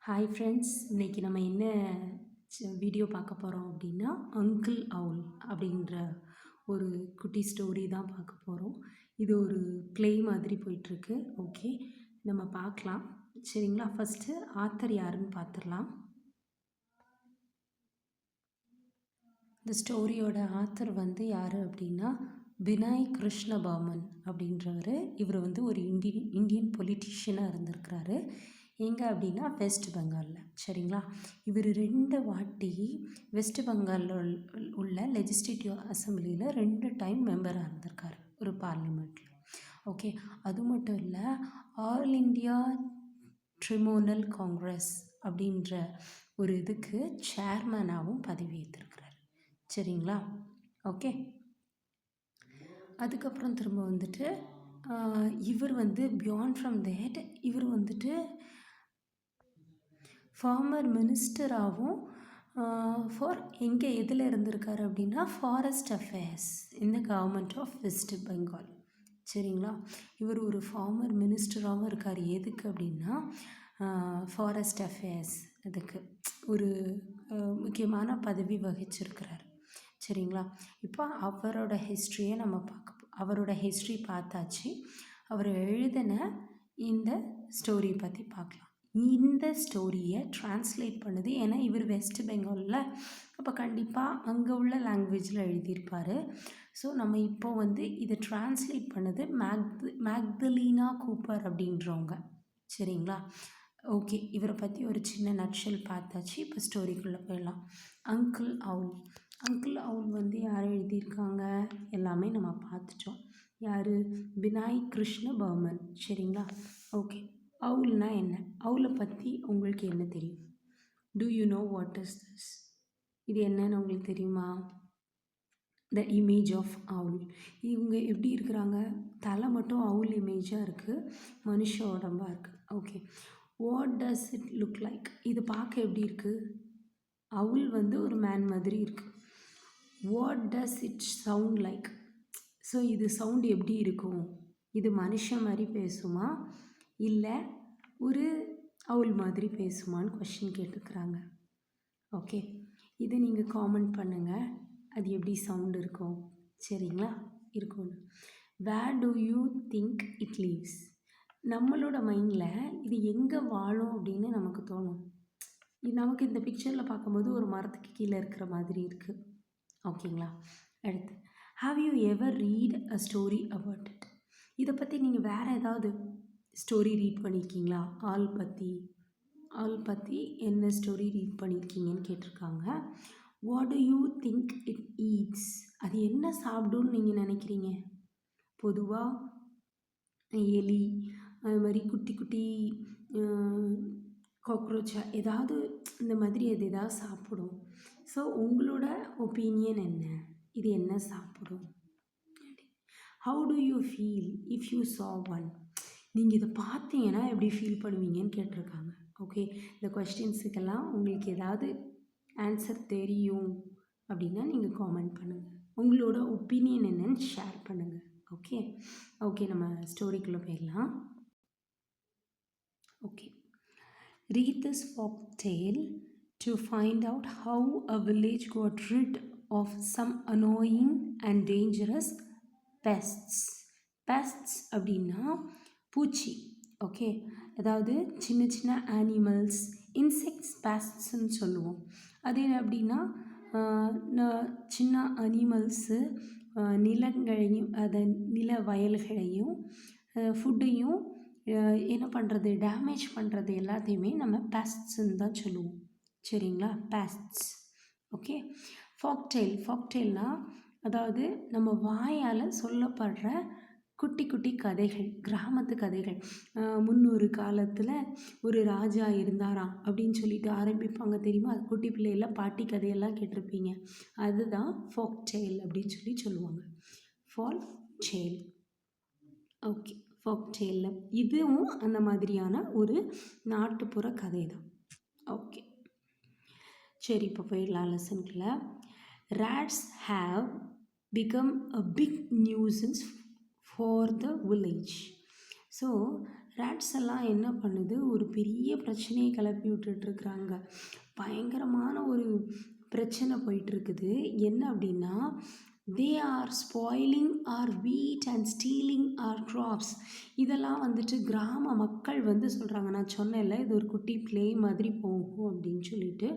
Hi friends, இன்றைக்கி நம்ம என்ன வீடியோ பார்க்க போகிறோம் அப்படின்னா, அங்கிள் அவுல் அப்படின்ற ஒரு குட்டி ஸ்டோரி தான் பார்க்க போகிறோம். இது ஒரு ப்ளே மாதிரி போயிட்டுருக்கு. ஓகே, நம்ம பார்க்கலாம். சரிங்களா? ஃபஸ்ட்டு ஆத்தர் யாருன்னு பார்த்துடலாம். இந்த ஸ்டோரியோட ஆத்தர் யார் அப்படின்னா பினாய் கிருஷ்ணபாமன் அப்படின்றவர். இவர் ஒரு இந்தியன் பொலிட்டீஷியனாக இருந்திருக்கிறாரு. எங்கே அப்படின்னா வெஸ்ட் பெங்காலில். சரிங்களா? இவர் 2 வாட்டி வெஸ்ட் பெங்காலில் உள்ள லெஜிஸ்லேட்டிவ் அசம்பிளியில் 2 டைம் மெம்பராக இருந்திருக்காரு ஒரு பார்லிமெண்ட்டில். ஓகே, அது மட்டும் இல்லை, ஆல் இண்டியா ட்ரிமோனல் காங்கிரஸ் அப்படின்ற ஒரு இதுக்கு சேர்மனாகவும் பதவியேற்றிருக்கிறார். சரிங்களா? ஓகே, அதுக்கப்புறம் திரும்ப இவர் பியாண்ட் ஃப்ரம் தேட் இவர் ஃபார்மர் மினிஸ்டராகவும் ஃபார் எங்கே எதில் இருந்திருக்காரு அப்படின்னா ஃபாரஸ்ட் அஃபேர்ஸ் இந்த கவர்மெண்ட் ஆஃப் வெஸ்ட் பெங்கால். சரிங்களா? இவர் ஒரு ஃபார்மர் மினிஸ்டராகவும் இருக்கார். எதுக்கு அப்படின்னா ஃபாரஸ்ட் அஃபேர்ஸ் இதுக்கு ஒரு முக்கியமான பதவி வகிச்சிருக்கிறார். சரிங்களா? இப்போ அவரோட ஹிஸ்ட்ரியை நம்ம அவரோட ஹிஸ்ட்ரி பார்த்தாச்சு. அவர் எழுதின இந்த ஸ்டோரி பற்றி பார்க்கலாம். இந்த ஸ்டோரியை ட்ரான்ஸ்லேட் பண்ணுது, ஏன்னா இவர் வெஸ்ட் பெங்காலில், அப்போ கண்டிப்பாக அங்கே உள்ள லாங்குவேஜில் எழுதியிருப்பார். ஸோ நம்ம இப்போ இதை ட்ரான்ஸ்லேட் பண்ணது மேக்தலீனா கூப்பர் அப்படின்றவங்க. சரிங்களா? ஓகே, இவரை பற்றி ஒரு சின்ன நட்ஷல் பார்த்தாச்சு. இப்போ ஸ்டோரிக்குள்ளே போயிடலாம். அங்கிள் அவுல் யார் எழுதியிருக்காங்க எல்லாமே நம்ம பார்த்துட்டோம். யார்? பினாய் கிருஷ்ணபாமன். சரிங்களா? ஓகே, அவுல்னா என்ன? அவுலை பற்றி உங்களுக்கு என்ன தெரியும்? Do you know what is this? இது என்னன்னு உங்களுக்கு தெரியுமா? The image of owl. இவங்க எப்படி இருக்கிறாங்க? தலை மட்டும் அவுல் இமேஜாக இருக்குது, மனுஷ உடம்பாக இருக்குது. Okay, what does it look like? இது பார்க்க எப்படி இருக்குது? அவுல் ஒரு மேன் மாதிரி இருக்குது. What does it sound like? So இது சவுண்ட் எப்படி இருக்கும்? இது மனுஷன் மாதிரி பேசுமா இல்லை ஒரு அவுல் மாதிரி பேசுமான்னு கொஷின் கேட்டுக்கிறாங்க. ஓகே, இதை நீங்கள் காமெண்ட் பண்ணுங்கள், அது எப்படி சவுண்ட் இருக்கும். சரிங்களா? இருக்கும்னு. Where do you think it leaves? நம்மளோட மைண்டில் இது எங்கே வாழும் அப்படின்னு நமக்கு தோணும். நமக்கு இந்த பிக்சரில் பார்க்கும்போது ஒரு மரத்துக்கு கீழே இருக்கிற மாதிரி இருக்குது. ஓகேங்களா? அடுத்து, have you ever read a story about it? இதை பற்றி நீங்கள் வேறு ஏதாவது ஸ்டோரி ரீட் பண்ணியிருக்கீங்களா? ஆல் பற்றி என்ன ஸ்டோரி ரீட் பண்ணியிருக்கீங்கன்னு கேட்டிருக்காங்க. What to you think it eats? அது என்ன சாப்பிடும்னு நீங்கள் நினைக்கிறீங்க? பொதுவாக எலி, அது மாதிரி குட்டி குட்டி காக்ரோச்சா ஏதாவது இந்த மாதிரி அது ஏதாவது சாப்பிடும். ஸோ உங்களோட ஒப்பீனியன் என்ன? இது என்ன சாப்பிடும்? How to you feel if you சா ஒன்? நீங்கள் இதை பார்த்தீங்கன்னா எப்படி ஃபீல் பண்ணுவீங்கன்னு கேட்டிருக்காங்க. ஓகே, இந்த கொஸ்டின்ஸுக்கெல்லாம் உங்களுக்கு ஏதாவது ஆன்சர் தெரியும் அப்படின்னா நீங்கள் காமெண்ட் பண்ணுங்கள். உங்களோட ஒப்பீனியன் என்னன்னு ஷேர் பண்ணுங்கள். ஓகே, நம்ம ஸ்டோரிக்குள்ளே போயிடலாம். Okay, read this folk tale to find out how a village got rid of some annoying and dangerous pests. Pests அப்படின்னா பூச்சி. ஓகே, அதாவது சின்ன சின்ன அனிமல்ஸ், இன்செக்ட்ஸ் பேஸ்ட்ஸ்ன்னு சொல்லுவோம். அது அப்படின்னா சின்ன அனிமல்ஸு நிலங்களையும் நில வயல்களையும் ஃபுட்டையும் என்ன பண்ணுறது, டேமேஜ் பண்ணுறது எல்லாத்தையுமே நம்ம பேஸ்ட்ஸ்ன்னு தான் சொல்லுவோம். சரிங்களா? பேஸ்ட்ஸ். ஓகே, ஃபாக்டெயில்னால் அதாவது நம்ம வாயால் சொல்லப்படுற குட்டி குட்டி கதைகள், கிராமத்து கதைகள். முன்னொரு காலத்தில் ஒரு ராஜா இருந்தாராம் அப்படின்னு சொல்லிட்டு ஆரம்பிப்பாங்க தெரியுமா? அது குட்டி பிள்ளையெல்லாம் பாட்டி கதையெல்லாம் கேட்டிருப்பீங்க. அதுதான் ஃபாக்டெயில் அப்படின்னு சொல்லுவாங்க. ஃபாக்டெயில். ஓகே, ஃபாக்டெயிலில் இதுவும் அந்த மாதிரியான ஒரு நாட்டுப்புற கதை தான். ஓகே, சரி, இப்போ போயிடலாம் லெசனுக்குள்ள. Rats have become a big nuisance for the village. So rats எல்லாம் என்ன பண்ணுது, ஒரு பெரிய பிரச்சனையை கிளப்பி விட்டுட்ருக்குறாங்க. பயங்கரமான ஒரு பிரச்சனை போயிட்டுருக்குது. என்ன அப்படின்னா, they are spoiling our wheat and stealing our crops. இதெல்லாம் வந்துட்டு கிராம மக்கள் வந்து சொல்கிறாங்க. நான் சொன்னேன்ல, இது ஒரு குட்டி ப்ளே மாதிரி போகும் அப்படின்னு சொல்லிட்டு.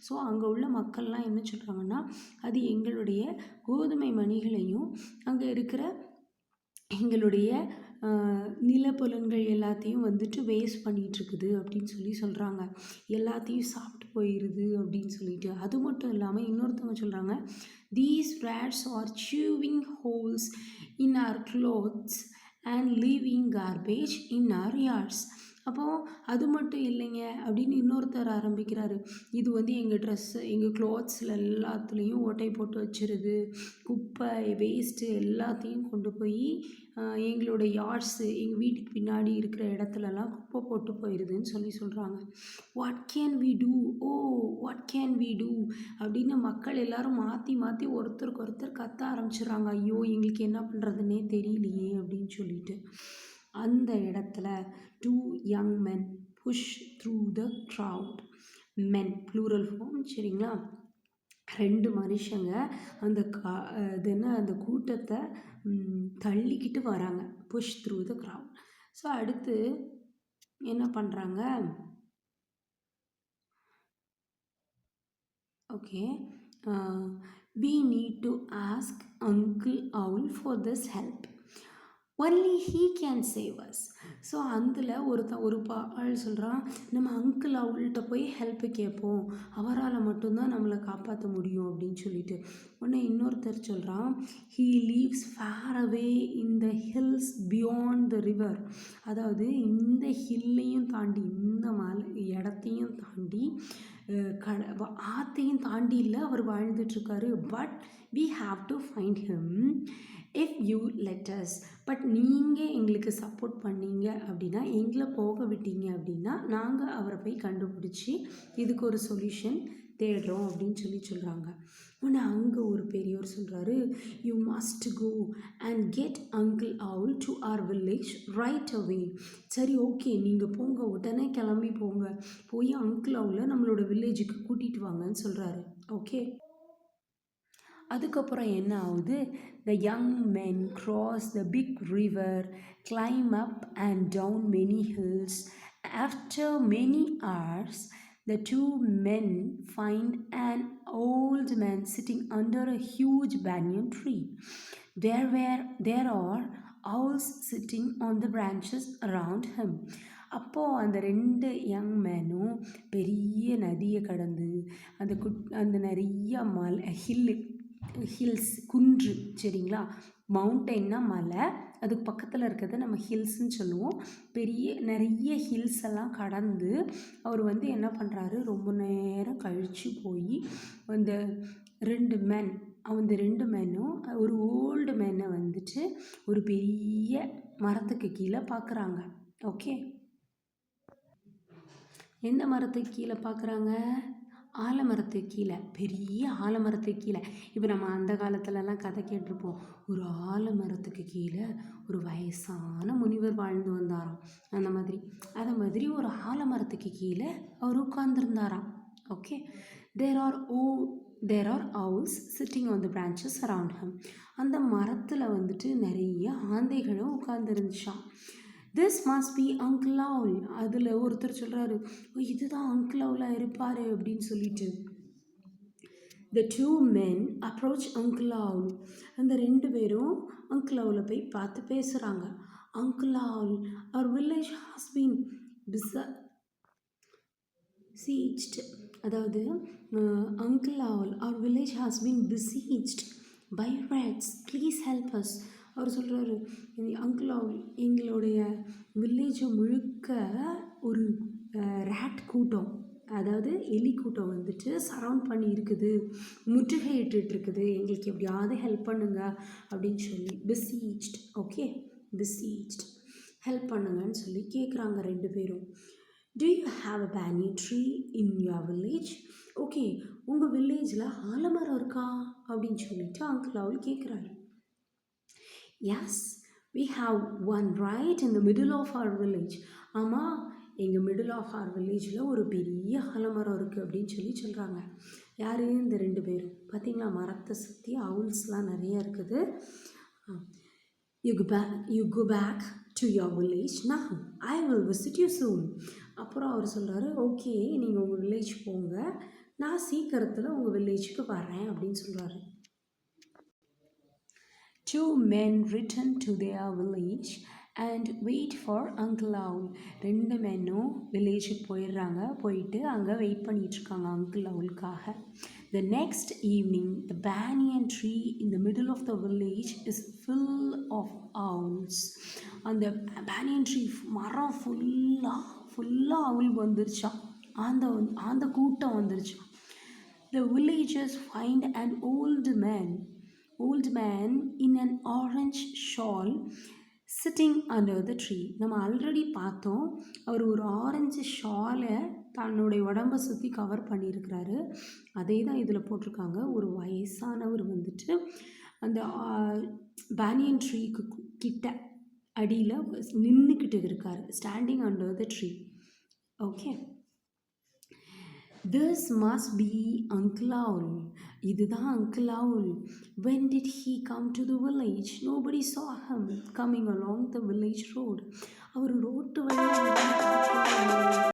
ஸோ அங்கே உள்ள மக்கள்லாம் என்ன சொல்கிறாங்கன்னா, அது எங்களுடைய கோதுமை மணிகளையும் அங்கே இருக்கிற எங்களுடைய நிலப்புலன்கள் எல்லாத்தையும் வந்துட்டு வேஸ்ட் பண்ணிகிட்ருக்குது அப்படின்னு சொல்கிறாங்க. எல்லாத்தையும் சாப்பிட்டு போயிடுது அப்படின்னு சொல்லிட்டு. அது மட்டும் இல்லாமல் இன்னொருத்தவங்க சொல்கிறாங்க, these rats are chewing holes in our clothes and leaving garbage in our yards. அப்போது அது மட்டும் இல்லைங்க அப்படின்னு இன்னொருத்தர் ஆரம்பிக்கிறாரு. இது வந்து எங்கள் ட்ரெஸ்ஸு, எங்கள் க்ளாத்ஸில் எல்லாத்துலேயும் ஓட்டை போட்டு வச்சிருது, குப்பை வேஸ்ட்டு எல்லாத்தையும் கொண்டு போய் எங்களோட யார்ட்ஸு, எங்கள் வீட்டுக்கு பின்னாடி இருக்கிற இடத்துலலாம் குப்பை போட்டு போயிடுதுன்னு சொல்கிறாங்க. What can we do, oh what can we do அப்படின்னு மக்கள் எல்லாரும் மாற்றி மாற்றி ஒருத்தருக்கு ஒருத்தர் கத்த ஆரம்பிச்சிடுறாங்க. ஐயோ எங்களுக்கு என்ன பண்ணுறதுன்னே தெரியலையே அப்படின்னு சொல்லிட்டு. அந்த இடத்துல 2 young men push through the crowd. men plural form, சரிங்களா? 2 மனுஷங்க அந்த இது என்ன அந்த கூட்டத்தை தள்ளிக்கிட்டு வராங்க. Push through the crowd. So அடுத்து என்ன பண்ணுறாங்க, okay, we need to ask Uncle Owl for this help. Only he can save us. So அதில் ஒரு ஆள் சொல்கிறான், நம்ம அங்கிள் அவள்கிட்ட போய் ஹெல்ப்பு கேட்போம், அவரால் மட்டும்தான் நம்மளை காப்பாற்ற முடியும் அப்படின்னு சொல்லிட்டு. உடனே இன்னொருத்தர் சொல்கிறான், he leaves fair away in the hills beyond the river. அதாவது இந்த ஹில்லையும் தாண்டி, இந்த மலை இடத்தையும் தாண்டி, ஆற்றையும் தாண்டி இல்லை அவர் வாழ்ந்துட்டுருக்காரு. But we have to find him if you let us. But நீங்கள் எங்களுக்கு சப்போர்ட் பண்ணீங்க அப்படின்னா, எங்களை போக விட்டீங்க அப்படின்னா, நாங்கள் அவரை போய் கண்டுபிடிச்சி இதுக்கு ஒரு சொல்யூஷன் தேடுறோம் அப்படின்னு சொல்கிறாங்க. உடனே அங்கே ஒரு பெரியவர் சொல்கிறாரு, you must go and get uncle owl to our village right away. சரி ஓகே, நீங்கள் போங்க, உடனே கிளம்பி போங்க, போய் அங்கிள் அவுலை நம்மளோட வில்லேஜுக்கு கூட்டிகிட்டு வாங்கன்னு சொல்கிறாரு. ஓகே, அதுக்கப்புறம் என்ன ஆகுது, the young men cross the big river, climb up and down many hills. After many hours, the 2 men find an old man sitting under a huge banyan tree. There are owls sitting on the branches around him. அப்போது அந்த 2 young மேனும் பெரிய நதியை கடந்து அந்த நிறைய hills, குன்று, சரிங்களா? மவுண்டெயின்னா மலை, அதுக்கு பக்கத்தில் இருக்கிறத நம்ம ஹில்ஸ்ன்னு சொல்லுவோம். நிறைய ஹில்ஸ் எல்லாம் கடந்து அவர் வந்து என்ன பண்ணுறாரு, ரொம்ப நேரம் கழித்து போய் அந்த 2 மேனும் ஒரு ஓல்டு மேனை வந்துட்டு ஒரு பெரிய மரத்துக்கு கீழே பார்க்குறாங்க. ஓகே, எந்த மரத்துக்கு கீழே பார்க்குறாங்க, ஆலமரத்துக்கு கீழே, பெரிய ஆலமரத்துக்கு கீழே. இப்போ நம்ம அந்த காலத்துலலாம் கதை கேட்டிருப்போம், ஒரு ஆலமரத்துக்கு கீழே ஒரு வயசான முனிவர் வாழ்ந்து வந்தாராம். அந்த மாதிரி ஒரு ஆலமரத்துக்கு கீழே அவர் உட்கார்ந்துருந்தாராம். Okay, there are owls sitting on the branches around him. அந்த மரத்தில் வந்துட்டு நிறைய ஆந்தைகளும் உட்கார்ந்துருந்துச்சான். திஸ் மஸ்ட் பி அங்கிள் அவுல். அதில் ஒருத்தர் சொல்கிறாரு, இதுதான் அங்கிள் அவுலாக இருப்பார் அப்படின்னு சொல்லிட்டு. the 2 men approach uncle owl. அந்த 2 பேரும் அங்கிள் அவுலை போய் பார்த்து பேசுகிறாங்க. Uncle owl, our village has been besieged. அதாவது uncle owl, our village has been besieged by rats, please help us. அவர் சொல்கிறாரு, அங்கிள் அவுல், எங்களுடைய வில்லேஜை முழுக்க ஒரு ரேட் கூட்டம், அதாவது எலி கூட்டம் வந்துட்டு சரவுண்ட் பண்ணி இருக்குது, முற்றுகையிட்டுருக்குது, எங்களுக்கு எப்படியாவது ஹெல்ப் பண்ணுங்க அப்படின்னு சொல்லி. பிசீச்ட், ஓகே, பிசீச்ட், ஹெல்ப் பண்ணுங்கன்னு சொல்லி கேட்குறாங்க 2 பேரும். Do you have a banyan tree in your village? Okay, உங்கள் வில்லேஜில் ஆலமரம் இருக்கா அப்படின்னு சொல்லிட்டு அங்கிள் அவுல் கேட்குறாரு. Yes, we have one right in the middle of our village. ஆமாம், எங்கள் மிடில் ஆஃப் ஆர் வில்லேஜில் ஒரு பெரிய ஆலமரம் இருக்குது அப்படின்னு சொல்கிறாங்க. யார்? இந்த 2 பேரும். பார்த்தீங்களா, மரத்தை சுற்றி அவுல்ஸ்லாம் நிறைய இருக்குது. You go back to your village now. I will visit you soon. அப்புறம் அவர் சொல்கிறாரு, ஓகே, நீங்கள் உங்கள் வில்லேஜ் போங்க, நான் சீக்கிரத்தில் உங்கள் வில்லேஜுக்கு வரேன் அப்படின்னு சொல்கிறாரு. 2 men return to their village and wait for Uncle Owl. 2 மென்னும் வில்லேஜுக்கு போயிட்டு அங்கே வெயிட் பண்ணிகிட்ருக்காங்க uncle அவுலுக்காக. The next evening, the banyan tree in the middle of the village is full of owls. அந்த banyan tree மரம் ஃபுல்லாக அவுல் வந்துருச்சான். அந்த கூட்டம் வந்துருச்சான். The villagers find an old man in an orange shawl sitting under the tree. நம்ம already பார்த்தோம், அவர் ஒரு orange ஷாலை தன்னுடைய உடம்பை சுற்றி கவர் பண்ணியிருக்கிறாரு. அதே தான் இதில் போட்டிருக்காங்க. ஒரு வயசானவர் வந்துட்டு அந்த பேனியன் ட்ரீக்கு கிட்ட அடியில் நின்றுக்கிட்டு இருக்கார், standing under the tree. Okay, this must be Uncle Owl. இதுதான் Uncle Owl. When did he come to the village? Nobody saw him coming along the village road. அவர் ரோட்டு வழியாக